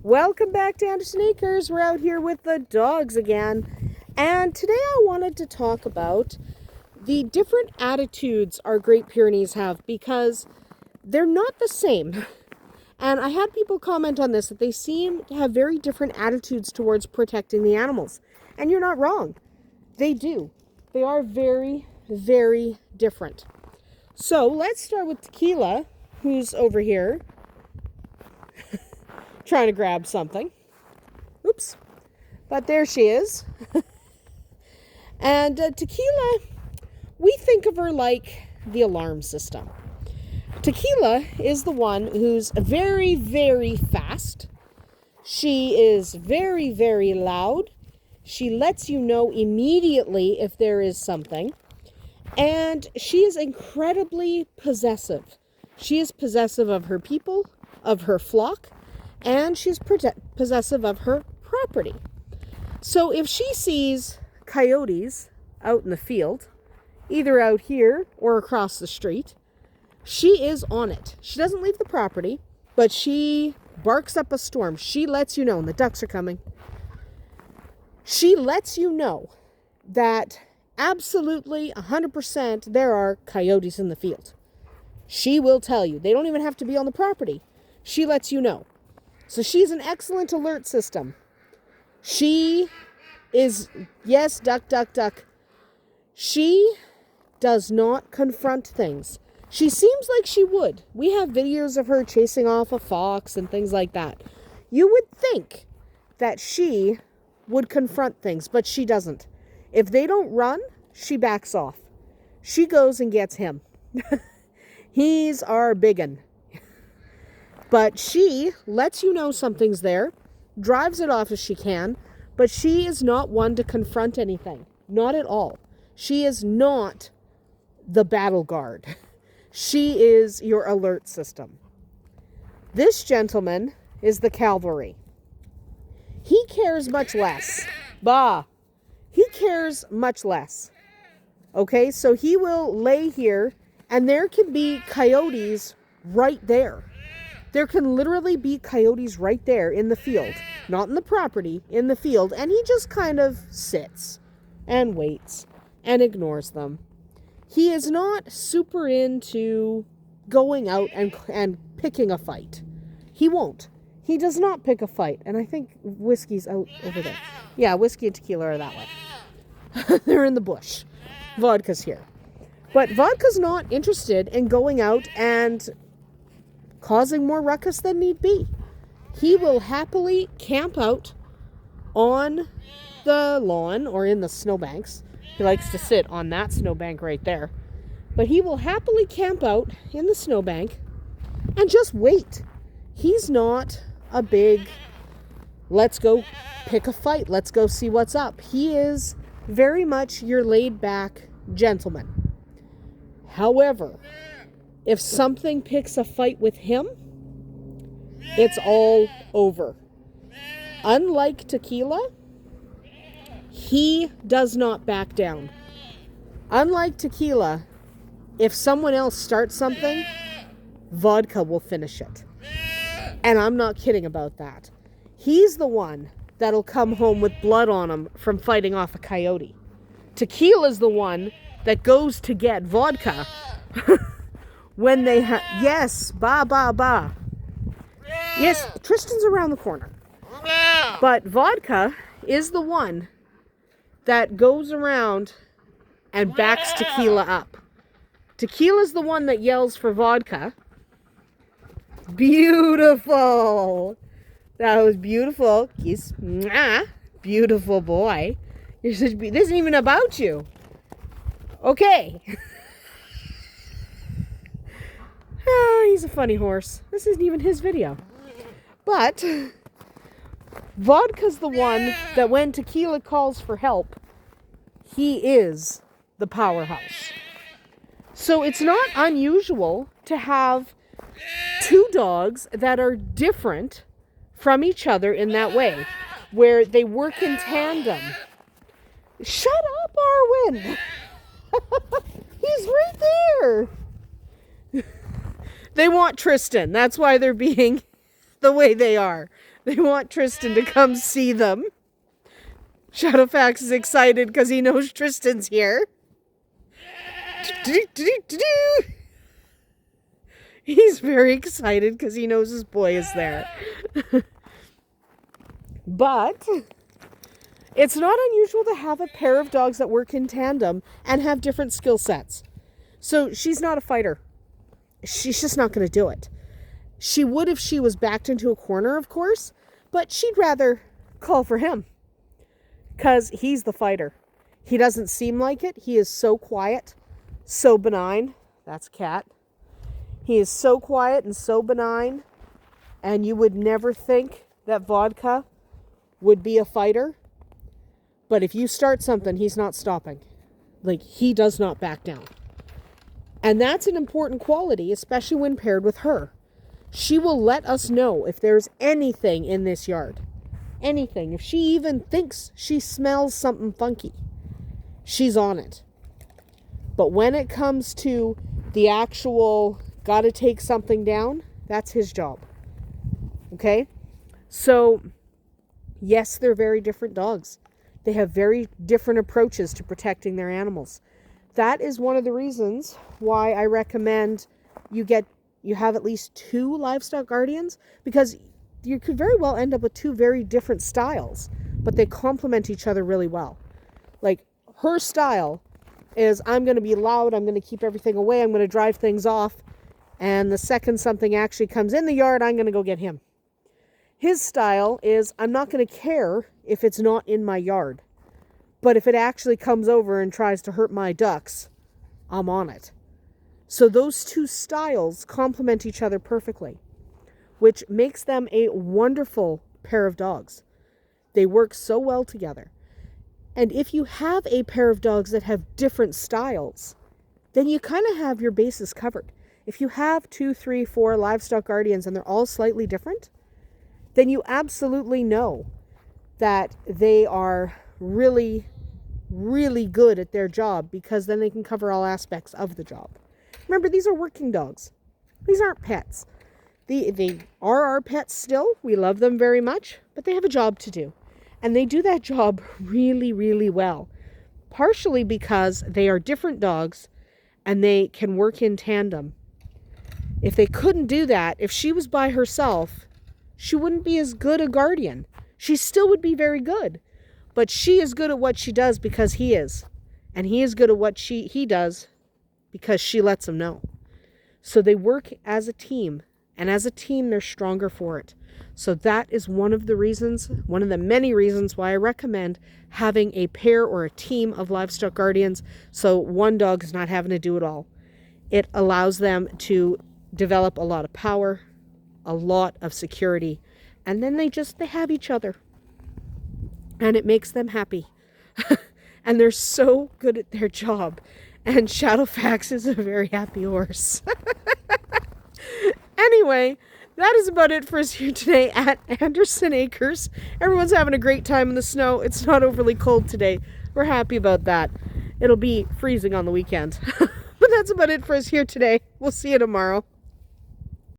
Welcome back to Andersen Acres. We're out here with the dogs again. And today I wanted to talk about the different attitudes our Great Pyrenees have because they're not the same. And I had people comment on this that they seem to have very different attitudes towards protecting the animals. And you're not wrong. They do. They are very, very different. So let's start with Tequila, who's over here trying to grab something. Oops. But there she is. And Tequila, we think of her like the alarm system. Tequila is the one who's very, very fast. She is very, very loud. She lets you know immediately if there is something. And she is incredibly possessive. She is possessive of her people, of her flock, and she's possessive of her property. So if she sees coyotes out in the field, either out here or across the street, she is on it. She doesn't leave the property, but she barks up a storm. She lets you know, and the ducks are coming. She lets you know that absolutely 100% there are coyotes in the field. She will tell you. They don't even have to be on the property. She lets you know. So she's an excellent alert system. She is, yes, duck, duck, duck. She does not confront things. She seems like she would. We have videos of her chasing off a fox and things like that. You would think that she would confront things, but she doesn't. If they don't run, she backs off. She goes and gets him. He's our biggin. But she lets you know something's there, drives it off as she can, but she is not one to confront anything. Not at all. She is not the battle guard. She is your alert system. This gentleman is the cavalry. He cares much less. He cares much less. Okay, so he will lay here, and there can be coyotes right there. There can literally be coyotes right there in the field. Not in the property, in the field. And he just kind of sits and waits and ignores them. He is not super into going out and picking a fight. He won't. He does not pick a fight. And I think Whiskey's out over there. Yeah, Whiskey and Tequila are that way. They're in the bush. Vodka's here. But Vodka's not interested in going out and causing more ruckus than need be. He will happily camp out on the lawn or in the snowbanks. He likes to sit on that snowbank right there. But he will happily camp out in the snowbank and just wait. He's not a big, let's go pick a fight, let's go see what's up. He is very much your laid-back gentleman. However, if something picks a fight with him, it's all over. Unlike Tequila, he does not back down. Unlike Tequila, if someone else starts something, Vodka will finish it. And I'm not kidding about that. He's the one that'll come home with blood on him from fighting off a coyote. Tequila's the one that goes to get Vodka when they have... Yes, ba. Yes, Tristan's around the corner. But Vodka is the one that goes around and backs Tequila up. Tequila's the one that yells for Vodka. Beautiful. That was beautiful. Kiss. Mwah. Beautiful boy. This isn't even about you. Okay. Oh, he's a funny horse. This isn't even his video. But Vodka's the one that when Tequila calls for help, he is the powerhouse. So it's not unusual to have two dogs that are different from each other in that way, where they work in tandem. Shut up, Arwen! He's right there! They want Tristan. That's why they're being the way they are. They want Tristan to come see them. Shadowfax is excited because he knows Tristan's here. He's very excited because he knows his boy is there. But it's not unusual to have a pair of dogs that work in tandem and have different skill sets. So she's not a fighter. She's just not going to do it. She would if she was backed into a corner, of course, but she'd rather call for him because he's the fighter. He doesn't seem like it. He is so quiet, so benign. That's Cat. He is so quiet and so benign, and you would never think that Vodka would be a fighter. But if you start something, he's not stopping. Like, he does not back down. And that's an important quality, especially when paired with her. She will let us know if there's anything in this yard. Anything. If she even thinks she smells something funky, she's on it. But when it comes to the actual gotta take something down, that's his job. Okay? So, yes, they're very different dogs. They have very different approaches to protecting their animals. That is one of the reasons why I recommend you have at least 2 livestock guardians, because you could very well end up with 2 very different styles, but they complement each other really well. Like, her style is, I'm going to be loud, I'm going to keep everything away, I'm going to drive things off, and the second something actually comes in the yard, I'm going to go get him. His style is, I'm not going to care if it's not in my yard, but if it actually comes over and tries to hurt my ducks, I'm on it. So those 2 styles complement each other perfectly, which makes them a wonderful pair of dogs. They work so well together. And if you have a pair of dogs that have different styles, then you kind of have your bases covered. If you have 2, 3, 4 livestock guardians and they're all slightly different, then you absolutely know that they are really, really good at their job, because then they can cover all aspects of the job. Remember, these are working dogs. These aren't pets. They are our pets still. We love them very much, but they have a job to do. And they do that job really, really well. Partially because they are different dogs and they can work in tandem. If they couldn't do that, if she was by herself, she wouldn't be as good a guardian. She still would be very good. But she is good at what she does because he is. And he is good at what he does because she lets him know. So they work as a team. And as a team, they're stronger for it. So that is one of the many reasons why I recommend having a pair or a team of livestock guardians, so one dog is not having to do it all. It allows them to develop a lot of power, a lot of security, and then they have each other. And it makes them happy. And they're so good at their job. And Shadowfax is a very happy horse. Anyway, that is about it for us here today at Andersen Acres. Everyone's having a great time in the snow. It's not overly cold today. We're happy about that. It'll be freezing on the weekend. But that's about it for us here today. We'll see you tomorrow.